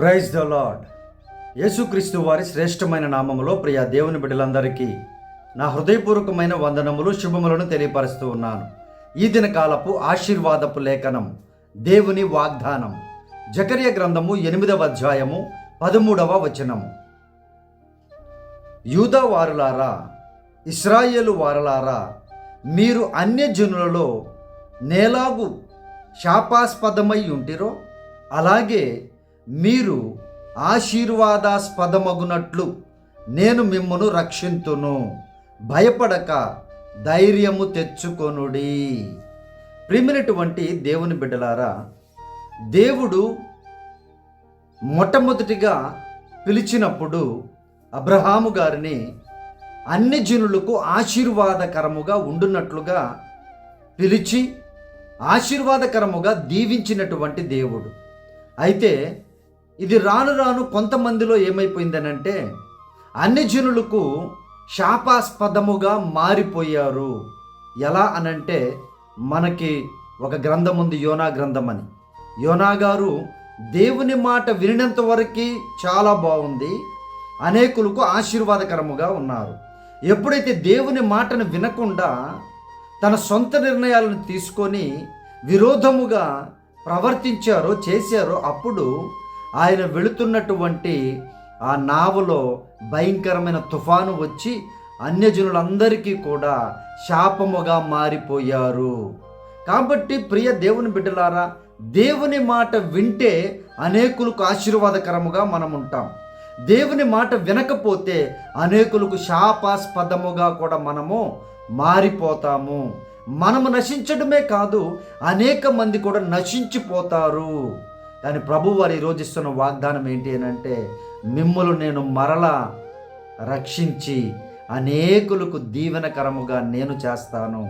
Praise the lord. యేసుక్రీస్తు వారి శ్రేష్టమైన నామములో ప్రియ దేవుని బిడ్డలందరికీ నా హృదయపూర్వకమైన వందనములు శుభములను తెలియపరుస్తూ ఉన్నాను. ఈ దిన కాలపు ఆశీర్వాదపు లేఖనం దేవుని వాగ్దానం. జకర్య గ్రంథము 8వ అధ్యాయము 13వ వచనము. యూదా వారులారా, ఇశ్రాయేలు వారలారా, మీరు అన్యజనులలో నేలాగు శాపాస్పదమై ఉంటిరో అలాగే మీరు ఆశీర్వాదాస్పదమగునట్లు నేను మిమ్మును రక్షింతును. భయపడక ధైర్యము తెచ్చుకొనుడి. ప్రియమైనటువంటి దేవుని బిడ్డలారా, దేవుడు మొట్టమొదటిగా పిలిచినప్పుడు అబ్రహాము గారిని అన్ని జనులకు ఆశీర్వాదకరముగా ఉండునట్లుగా పిలిచి ఆశీర్వాదకరముగా దీవించినటువంటి దేవుడు. అయితే ఇది రాను రాను కొంతమందిలో ఏమైపోయిందనంటే అన్ని జనులకు శాపాస్పదముగా మారిపోయారు. ఎలా అనంటే, మనకి ఒక గ్రంథం ఉంది, యోనా గ్రంథం అని. యోనా గారు దేవుని మాట వినినంత వరకు చాలా బాగుంది, అనేకులకు ఆశీర్వాదకరముగా ఉన్నారు. ఎప్పుడైతే దేవుని మాటను వినకుండా తన సొంత నిర్ణయాలను తీసుకొని విరోధముగా ప్రవర్తించారో చేశారో, అప్పుడు ఆయన వెళుతున్నటువంటి ఆ నావలో భయంకరమైన తుఫాను వచ్చి అన్యజనులందరికీ కూడా శాపముగా మారిపోయారు. కాబట్టి ప్రియ దేవుని బిడ్డలారా, దేవుని మాట వింటే అనేకులకు ఆశీర్వాదకరముగా మనం ఉంటాం. దేవుని మాట వినకపోతే అనేకులకు శాపాస్పదముగా కూడా మనము మారిపోతాము. మనము నశించడమే కాదు, అనేక మంది కూడా నశించిపోతారు. కానీ ప్రభు వారు ఈరోజు ఇస్తున్న వాగ్దానం ఏంటి అంటే, మిమ్ములు నేను మరలా రక్షించి అనేకులకు దీవెనకరముగా నేను చేస్తాను.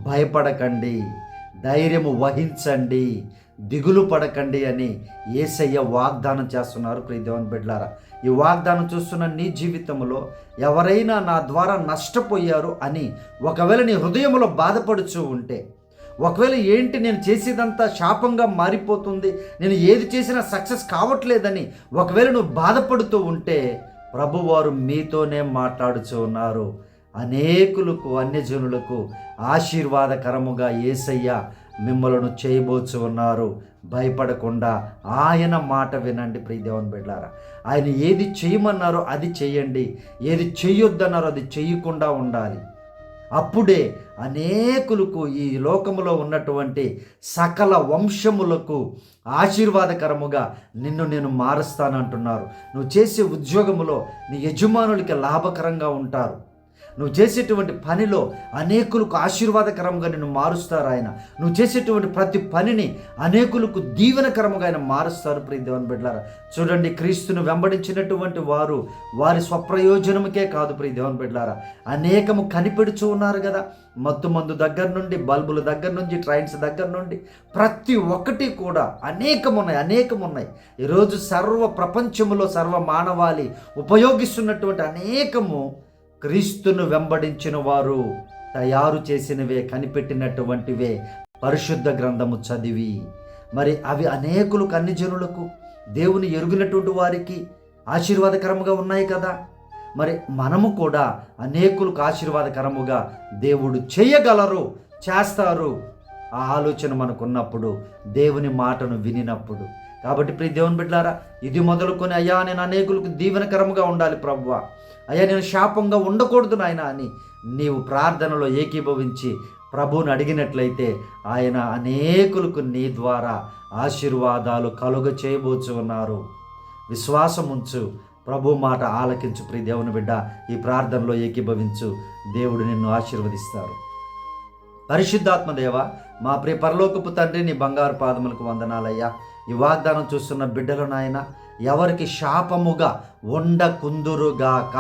భయపడకండి, ధైర్యము వహించండి, దిగులు పడకండి అని యేసయ్య వాగ్దానం చేస్తున్నారు. ప్రియ దేవుని బిడ్డలారా, ఈ వాగ్దానం చూస్తున్న నీ జీవితంలో ఎవరైనా నా ద్వారా నష్టపోయారు అని ఒకవేళ నీ హృదయంలో బాధపడుచూ ఉంటే, ఒకవేళ ఏంటి నేను చేసేదంతా శాపంగా మారిపోతుంది, నేను ఏది చేసినా సక్సెస్ కావట్లేదని ఒకవేళ నువ్వు బాధపడుతూ ఉంటే, ప్రభువారు మీతోనే మాట్లాడుచూ ఉన్నారు. అనేకులకు అన్యజనులకు ఆశీర్వాదకరముగా యేసయ్య మిమ్మలను చేయబోచు ఉన్నారు. భయపడకుండా ఆయన మాట వినండి. ప్రియ దేవుని బిడ్డలారా, ఆయన ఏది చేయమన్నారో అది చేయండి, ఏది చేయొద్దన్నారో అది చేయకుండా ఉండాలి. అప్పుడే అనేకులకు, ఈ లోకములో ఉన్నటువంటి సకల వంశములకు ఆశీర్వాదకరముగా నిన్ను నేను మారుస్తానంటున్నారు. నువ్వు చేసే ఉద్యోగములో నీ యజమానులకి లాభకరంగా ఉంటారు. నువ్వు చేసేటువంటి పనిలో అనేకులకు ఆశీర్వాదకరంగా నిన్ను మారుస్తారు ఆయన. నువ్వు చేసేటువంటి ప్రతి పనిని అనేకులకు దీవెనకరముగా ఆయన మారుస్తారు. ప్రియ దేవుని బిడ్డలారా, చూడండి, క్రీస్తును వెంబడించినటువంటి వారు వారి స్వప్రయోజనముకే కాదు ప్రియ దేవుని బిడ్డలారా, అనేకము కనిపెడుచూ ఉన్నారు కదా. మత్తు మందు దగ్గర నుండి, బల్బుల దగ్గర నుంచి, ట్రైన్స్ దగ్గర నుండి ప్రతి ఒక్కటి కూడా అనేకమున్నాయి. ఈరోజు సర్వ ప్రపంచములో సర్వ మానవాళి ఉపయోగిస్తున్నటువంటి అనేకము క్రీస్తును వెంబడించిన వారు తయారు చేసినవే, కనిపెట్టినటువంటివే, పరిశుద్ధ గ్రంథము చదివి మరి అవి అనేకులకు, అన్ని జనులకు, దేవుని ఎరుగినటువంటి వారికి ఆశీర్వాదకరముగా ఉన్నాయి కదా. మరి మనము కూడా అనేకులకు ఆశీర్వాదకరముగా దేవుడు చేయగలరు, చేస్తారు. ఆ ఆలోచన మనకున్నప్పుడు, దేవుని మాటను వినినప్పుడు. కాబట్టి ప్రియ దేవుని బిడ్డలారా, ఇది మొదలుకొని, అయ్యా నేను అనేకులకు దీవెనకరముగా ఉండాలి ప్రభువా, అయ్యా నేను శాపంగా ఉండకూడదు నాయన అని నీవు ప్రార్థనలో ఏకీభవించి ప్రభువుని అడిగినట్లయితే ఆయన అనేకులకు నీ ద్వారా ఆశీర్వాదాలు కలుగ చేయబోచు ఉన్నారు. విశ్వాసం ఉంచు, ప్రభు మాట ఆలకించు. ప్రియ దేవుని బిడ్డ, ఈ ప్రార్థనలో ఏకీభవించు, దేవుడు నిన్ను ఆశీర్వదిస్తారు. పరిశుద్ధాత్మ దేవ, మా ప్రియ పరలోకపు తండ్రి, నీ బంగారు పాదములకు వందనాలయ్యా. ఈ వాగ్దానం చూస్తున్న బిడ్డలు నాయన, ఎవరికి శాపముగా ఉండకుందురుగాక,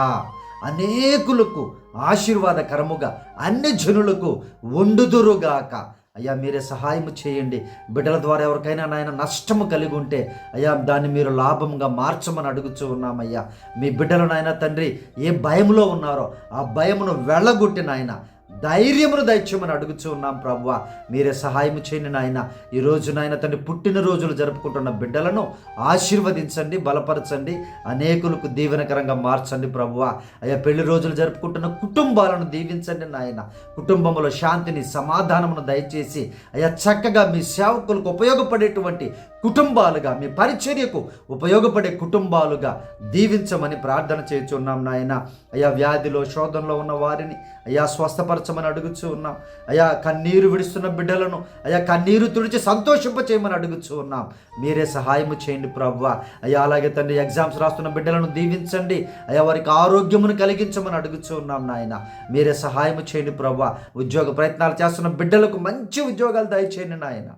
అనేకులకు ఆశీర్వాదకరముగా అన్ని జనులకు వండుదురుగాక. అయ్యా మీరే సహాయం చేయండి. బిడ్డల ద్వారా ఎవరికైనా నాయన నష్టము కలిగి ఉంటే అయ్యా దాన్ని మీరు లాభంగా మార్చమని అడుగుతూ ఉన్నామయ్యా. మీ బిడ్డలు నాయన తండ్రి ఏ భయంలో ఉన్నారో ఆ భయమును వెళ్ళగొట్టి నాయన ధైర్యమును దయచేయమని అడుగుచూ ఉన్నాం ప్రభువా. మీరే సహాయం చేయండి నాయన. ఈరోజు నాయన తండ్రి పుట్టినరోజులు జరుపుకుంటున్న బిడ్డలను ఆశీర్వదించండి, బలపరచండి, అనేకులకు దీవెనకరంగా మార్చండి ప్రభువా. అయ్యా పెళ్లి రోజులు జరుపుకుంటున్న కుటుంబాలను దీవించండి నాయన. కుటుంబంలో శాంతిని, సమాధానమును దయచేసి అయ్యా చక్కగా మీ సేవకులకు ఉపయోగపడేటువంటి కుటుంబాలుగా, మీ పరిచర్యకు ఉపయోగపడే కుటుంబాలుగా దీవించమని ప్రార్థన చేస్తున్నాం నాయన. అయ్యా వ్యాధిలో, శోధనలో ఉన్న వారిని అయ్యా స్వస్థపరచమని అడుగుచూ ఉన్నాం. అయ్యా కన్నీరు విడుస్తున్న బిడ్డలను అయ్యా కన్నీరు తుడిచి సంతోషింప చేయమని అడుగుచూ ఉన్నాం. మీరే సహాయము చేయండి ప్రభువా. అయ్యా అలాగే తండ్రి ఎగ్జామ్స్ రాస్తున్న బిడ్డలను దీవించండి. అయ్యా వారికి ఆరోగ్యమును కలిగించమని అడుగుచూ ఉన్నాం నాయన. మీరే సహాయము చేయండి ప్రభువా. ఉద్యోగ ప్రయత్నాలు చేస్తున్న బిడ్డలకు మంచి ఉద్యోగాలు దయచేయండి నాయన.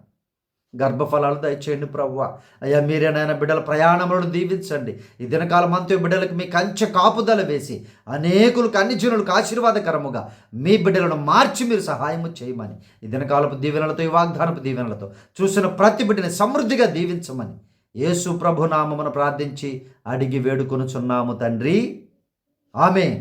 గర్భఫలాలు దయచేయండి ప్రభువా. అయ్యా మీరే నాయన బిడ్డల ప్రయాణములను దీవించండి. ఈ దినకాలం అంతా బిడ్డలకు మీ కంచె కాపుదల వేసి అనేకులకు, అన్ని జనులకు ఆశీర్వాదకరముగా మీ బిడ్డలను మార్చి మీరు సహాయము చేయమని, ఈ దినకాలపు దీవెనలతో, ఈ వాగ్దానపు దీవెనలతో చూసిన ప్రతి బిడ్డని సమృద్ధిగా దీవించమని యేసు ప్రభు నామమున ప్రార్థించి అడిగి వేడుకొనుచున్నాము తండ్రి. ఆమేన్.